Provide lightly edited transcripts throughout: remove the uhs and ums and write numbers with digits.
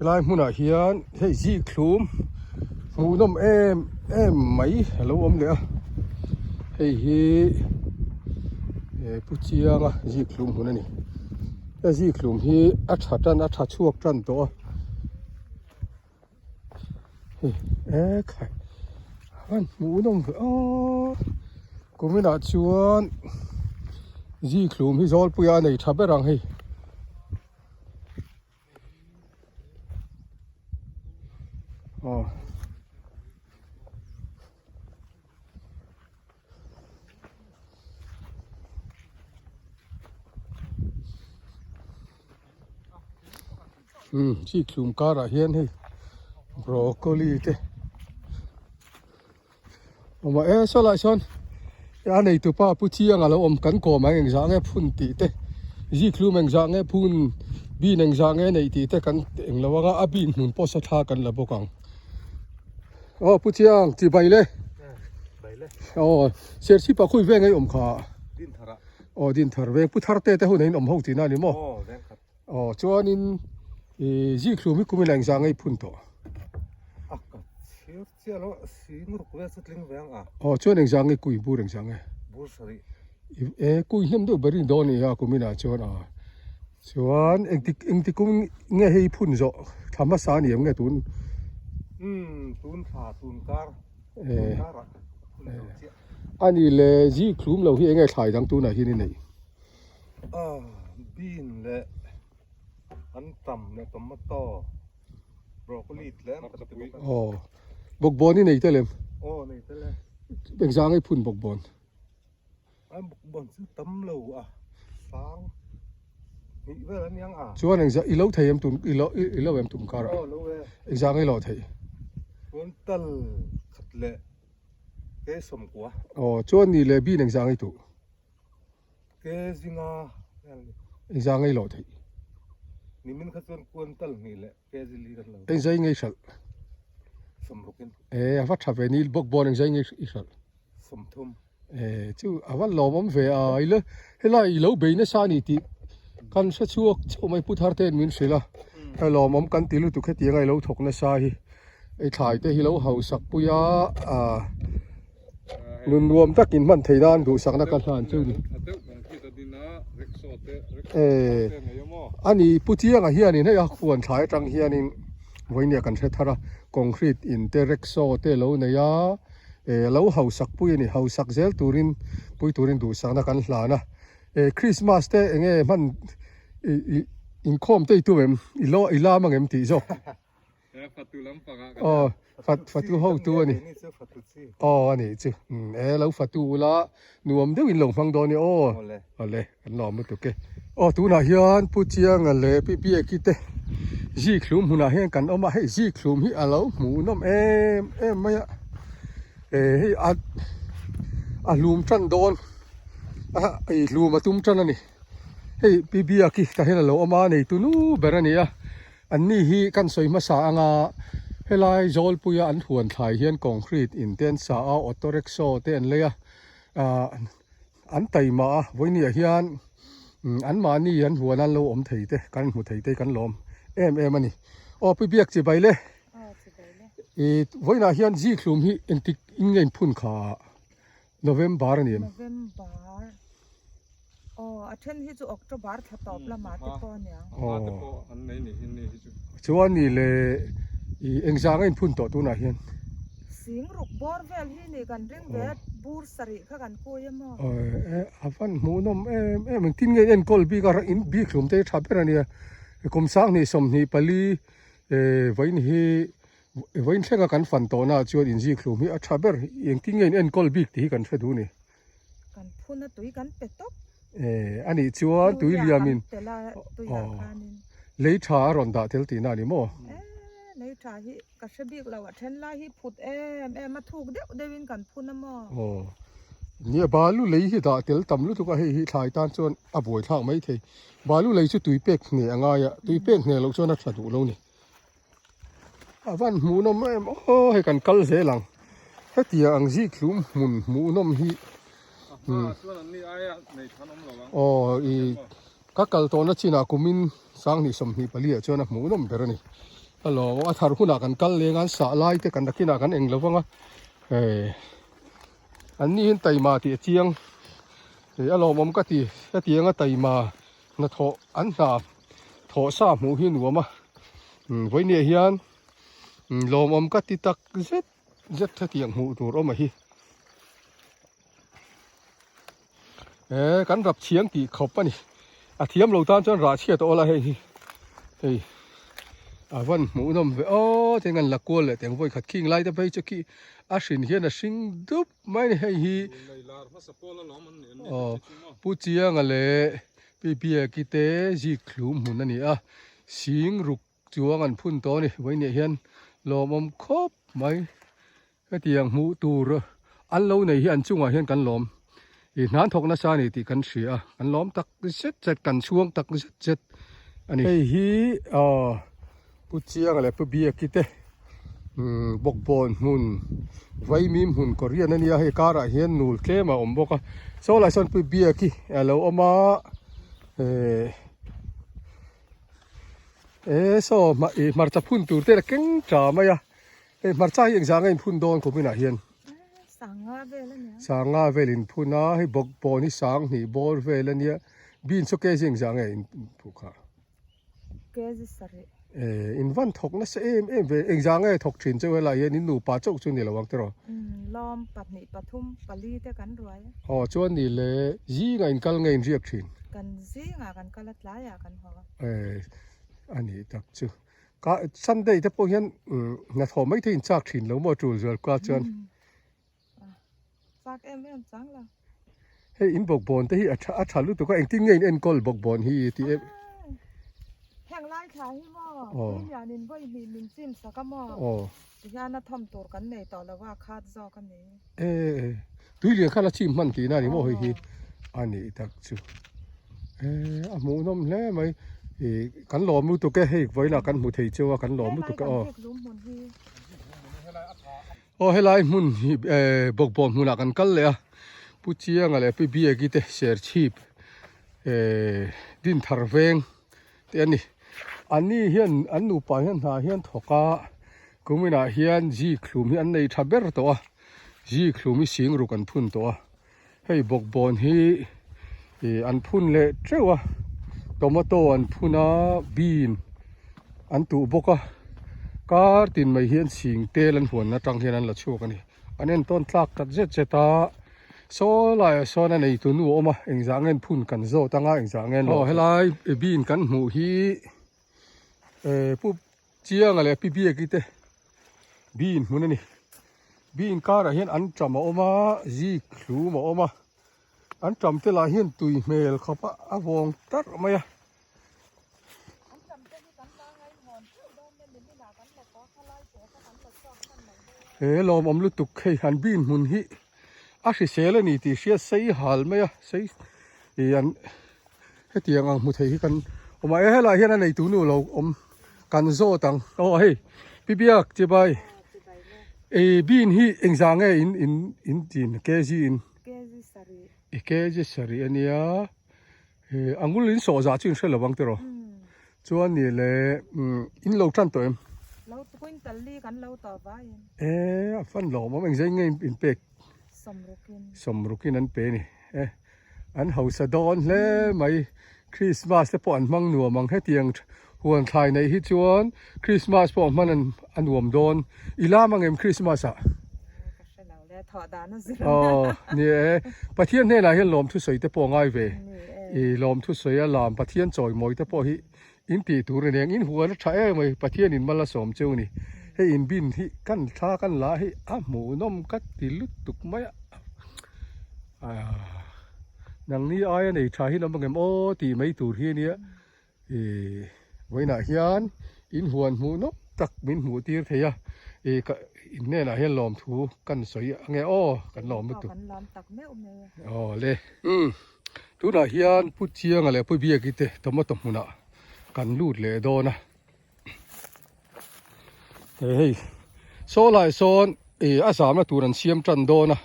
ลายมุนาเฮียนให้จีคลุมมูน้มไหมแล้วอมเดียวให้ผู้เชียงจีคลุมคนนั้นนี่จีคลุมที่อัฐจันอัฐช่วงจันตัวใครมันมูน้มกูไม่น่าชวนจีคลุมที่จอลปุยอันนี้ทับไปรังให้จีคลุมการะเฮียนให้บรอกโคลีเต้มาสลายชนอันนี้ตัวป้าผู้เชี่ยงอะไรกันก่อมาเองจ้างพุ่นตีเต้จีคลุมเองจ้างพุ่นบีนเองจ้างในตีเต้กันเองแล้วว่าบินหนุนพอสถากันแล้วพวกกังผู้เชี่ยงจีใบเลยเสียชีพคุยเวงไอ้ขาดินทระดินทระเวงผู้ทาร์เต้แต่หุ่นเห็นห้องตีน่านี่มั้งจวนนินจีคลุมมีกุมิแรงจ้างไอ้พุ่นตัวเชื่อแล้วสิงรุกเวสต์ลิงเวงจวนเองจ้างไอ้กุยบูเองจ้างไอ้บูสรีกุยเห็นดูบริโดนี่กุมิน่าจวนเองที่กุมเงี้ยให้พุ่นจ่อธรรมศาสตร์เนี่ยเงี้ยตุนตุนขาตุนการอันนี้เลยจีคลุมเราที่เองไงถ่ายดังตุนอะไรที่นี่บินเลยอันต่ำเลยต่ำมาต่อบรอกโคลีแล้วบกบอลนี่ไหนเต้เลยไหนเต้เลยเป็นจ้างให้พุ่นบกบอลบกบอลซื้อตั้มเหลวสางนี่เวลานี้จวนเองจะอีเล่าไทยยังตุนอีเล่ายังตุนการะเองจ้างให้เราไทยคนตัลขัดเละเกสมกว่าจวนนี่เลยบีเองจ้างให้ตุเกสิงาเองจ้างให้เราไทยนี่มันขัดส่วนคนตัลนี่แหละเกสิลีกันแล้วเองจะยังไงสักสมรุกินวัดทับเวนิลบกบอลเองจะยังไงสักสมทุมจู่วัดหล่อมันเวอีเล่เฮล่าอีเล่าเบย์เนสานี่ที่กันสัชวกช่วไม่พูดฮาร์เทนมินสิละเฮล่ามันกันติลุตุกเหตียงไอ้เล่าถกเนสาฮีไอ้ถ่ายแต่ฮิเล่าเฮาสักปุยนุนรวมตักกินมันไทยด้านดูสักนักการทานจู่นี่อันนี้พูดเที่ยงเฮียนี่ให้อยากควรถ่ายจังเฮียนี่วันนี้กันเสร็จแล้วคอนกรีตอินเตอร์เร็กโซเตเล่าเนี่ยเล่าเฮาสักปุยนี่เฮาสักเซลตูรินปุยตูรินดูสักนักการหลานะคริสต์มาสเตเองมันอินคอมเตตัวเอ็มอีลามังเอ็มตีโจฟัตูเฮาตัวนี่อันนี้จู่แล้วฟัตูละนัวมเดี๋ยวอินหลงฟังโดนี่เลยอันนอมตุกเกตัวน่าเฮียนพูดเชียงอันเลยพี่คิดเตจีคลุมหุ่นน่าเฮียนกันมาให้จีคลุมที่อะไรหมูน้ำไม่ให้อันลุมจันโดนไอ้ลุมมาตุ้มจันนี่ให้พี่คิดแต่เห็นเรามาในตัวนู้เบรนี่อันนี้ฮีกันสวยมาสางให้ลายโจลปุยอันหวนถ่ายเฮียนคอนกรีตอินเทนสาออโตเร็กโซเตนเลยอันไตมาวันนี้เฮียนอันมานี่อันหัวนั้นเราไทยเตกันหัวไทยเตกันลมมันนี่พี่จีไปเลยวันนี้เฮียนจีคลุมฮีเอ็นติอิงเงินพุ่นขาโนเวมบาร์นี่อาทิตย์ที่จะออกจากบาร์ถ้าตอบละมาติปอเนี่ยอันนี้ชวนนี่เลยเอ็งจ้างเงินพุ่นต่อตัวน่ะเฮียนสิงรุกบอร์เวลที่นี่กันเรื่องเวทบูร์สริข้ากันโกยมั้งฟันหมูน้ำมันทิ้งเงินกอลบีก็อินบีคลุมเตะทับไปเนี่ยคมสังนี่สมนี่ปลีวันเช่นกันฟันตัวน่ะชวนอินจีคลุมที่ทับไปยังทิ้งเงินกอลบีที่กันเสดูนี่กันพูดนะตุยกันเป็ดต๊อกอันนี้ชวนตุยเลียมินเลยชาร้อนดาเทลตีน่านี่มั้งเลยชาฮิกัสบิกเราเทนลาฮิพูดมาถูกเดี๋ยววินกันพูดนะมั้งเนี่ยบาลูเลยฮิดาเทลตำลูกทุกให้ถ่ายตานชวนอบวยทางไม่เทบาลูเลยชุดตุยเป็กเนี่ยง่ายตุยเป็กเนี่ยเราชวนนักสะดุเราเนี่ยวันหมูน้ำให้กันกัลเสลังถ้าเตียงจีคลุมหมูน้ำฮิอีกักกัลตัวนั้นชินากุมิน sang ni som ni palia chona mu nom berani alo a thar huna kan kal lengan sa lai te kan dakina kan eng lawanga an ni hin taima ti chiang alo mom ka ti tianga taima na tho an na tho sa mu hi nuama voi ne hian lom om ka ti tak zet tha tiang mu tur oma hi kan rap chiang ti khop ani a thiam lo tan chon ra chia to la hei awan mu nom ve o tengan la kol le teng voi khat king lai ta bai chaki a shin hian a sing dup mai ni hei hi pu chiang ale pi ki te ji khlum mun ani a sing ruk chuang an phun to ni voi ne hian lom om khop mai ka tiang mu tur an lo nei hi an chunga hian kan lom i nan thok na sa ni ti kan hria an lom tak set kan chuang tak set ani hei hi pu chiang ale pu bia ki te bok bon hun vai mim hun korean ania he kara hian nul tlema om boka so lai son pu bia ki alo oma so marcha phun tur te la keng tra maya marcha hi exang in phun don ko mina hian sanga velin phuna hi bok bon hi sang ni bor velania bin so ke jing jang in phuka ke ji sari in van thok na se em ve exang e thok thin chewe la hian in nu pa chok chu ni lawang tero lom patni pathum pali te kan ruai chuan ni le ji nga in kal nge in riak thin kan ji nga kan kalat la ya kan ho ani tak chu ka sunday te po hian na tho mai thein chak thin lo mo tul zal ka chuan sak em chang la hei in bok bon te hi a thalu to ka engting ngein en kol bok bon hi ti em hang lai kha hi mo ya nin boi min chin sakamo ya na thom tur kan nei to la wa khat zo kan nei tui lian khala chim man ti na ni mo hi ani tak chu a mu nom le mai kan lom mu to ke hei voi la kan mu thei chewa kan lom mu to ka helai mun hi bok bon mu la kan kal le a pu chiang ale pi bia ki te ser chip din thar veng te ani hian an nu pa hian ha hian thoka kumina hian ji khlum hi an nei thaber to a ji khlum hi sing ru kan phun to a hei bok bon hi an phun le trewa tomato an phuna bean an tu boka kar tin mai hian sing tel an huan na tang hian an la chuk ani anen ton tlak tat zeta so lai so na nei tu nu oma engzangen phun kan zo tanga engzangen lo helai bean kan mu hi pu chiang ale pi bia ki te bean mun ani bean kar a hian an chama oma ji khlu ma oma an cham te la hian tui mel khapa awong tar maya lom om lu tuk khei han bin mun hi a hri sela ni ti hria sei hal maya sei an hetiang ang mu thei hi kan oma hela hian an nei tu nu lo om kan zo tang hei pibiak che bai bin hi engzang e in tin kg in kg sari ania angul in so za chin hrela wang tero chuan ni le in lo tran to em lo tuin tali kan lo to vai a fan lo ma meng zai ngai in pek somrukin an pe ni an hausa don le mai christmas te pon mang nu mang he tiang huan thlai nei hi chuan christmas po man an nuam don ila mangem christmas a ni pathian ne la hian lom thu soi te po ngai ve lom thu soi a lam pathian choi moi te po hi in ti tur neng in huan tha e mai pathian in mala som cheu ni he in bin hi kan tha kan la hi a mu nom kat ti lut tuk mai nang ni ai nei tha hi lam ngem o ti mai tur hi ni voi na hian in huan mu no tak min mu tir theya in ne na hian lom thu kan soi nge o kan lom tu kan lom tak me le tu na hian pu chiang ale pu bia ki te tomato muna kan lut le do na hei so lai son asam na turan siam tran do na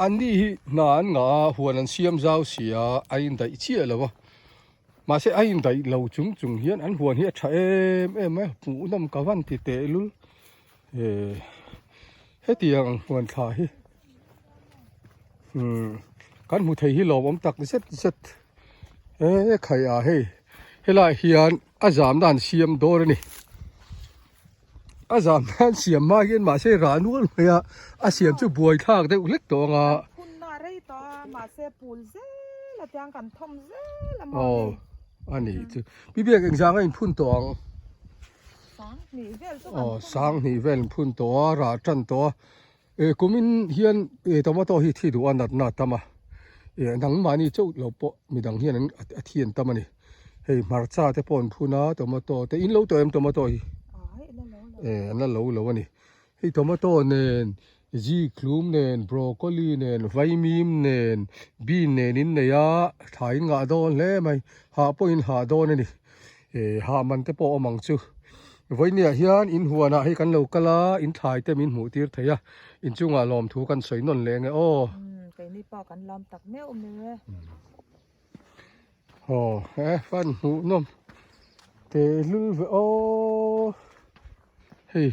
an ni hi na an nga huan an siam zau sia ain dai chia lawa mà sẽ ai đại lâu chúng hiền ăn huồn hiền chạy em ấy phụ năm cả văn thì tệ luôn hết tiền huồn thải cái mù thầy hi lò bấm tắc rất rất khai à hay lại hiền giảm đàn xiêm đồ rồi nè giảm đàn xiêm mà hiện mà sẽ ra nuôi mày xiêm chú bùi thang đấy lết đồ ngàคุณน่ะไรต่อมาเซปูลเซละจังกันทอมเซละมอ อันนี้จูพี่เบียกเองจังไอ้พุ่นตัว สังนี่เวล sangนี่เวลพุ่นตัวราจันตัวกุมินเฮียนตัวมาตัวที่ดูอันนัดตามานังมานี่เจ้าเราปะมีดังเฮียนนั้นเทียนตามานี่มาร์ซ่าแต่ปนพูน่าตัวมาตัวแต่อินเราตัวตัวมาตัวอันนั้นเราวันนี้ตัวมาตัวเนี่ยจีคลูมเนี่ยบรอกโคลีเนี่ยไวมิมเนี่ยบีนเนี่ยนินเนี่ยถ่ายงาโดนเล่ไหมหาปอินหาโดนนี่หามันแต่ปอมังจูไว้เนี่ยเฮียนอินหัวนะให้กันเรากะละอินถ่ายแต่มินหูตีร์เทียอินจุงอาลอมถูกันสวยนนแรงไงโอ้ไปนี่ปอกันลอมตักแมวเนื้อโอ้ฟันหูนมเตลุโอ้เฮ้ย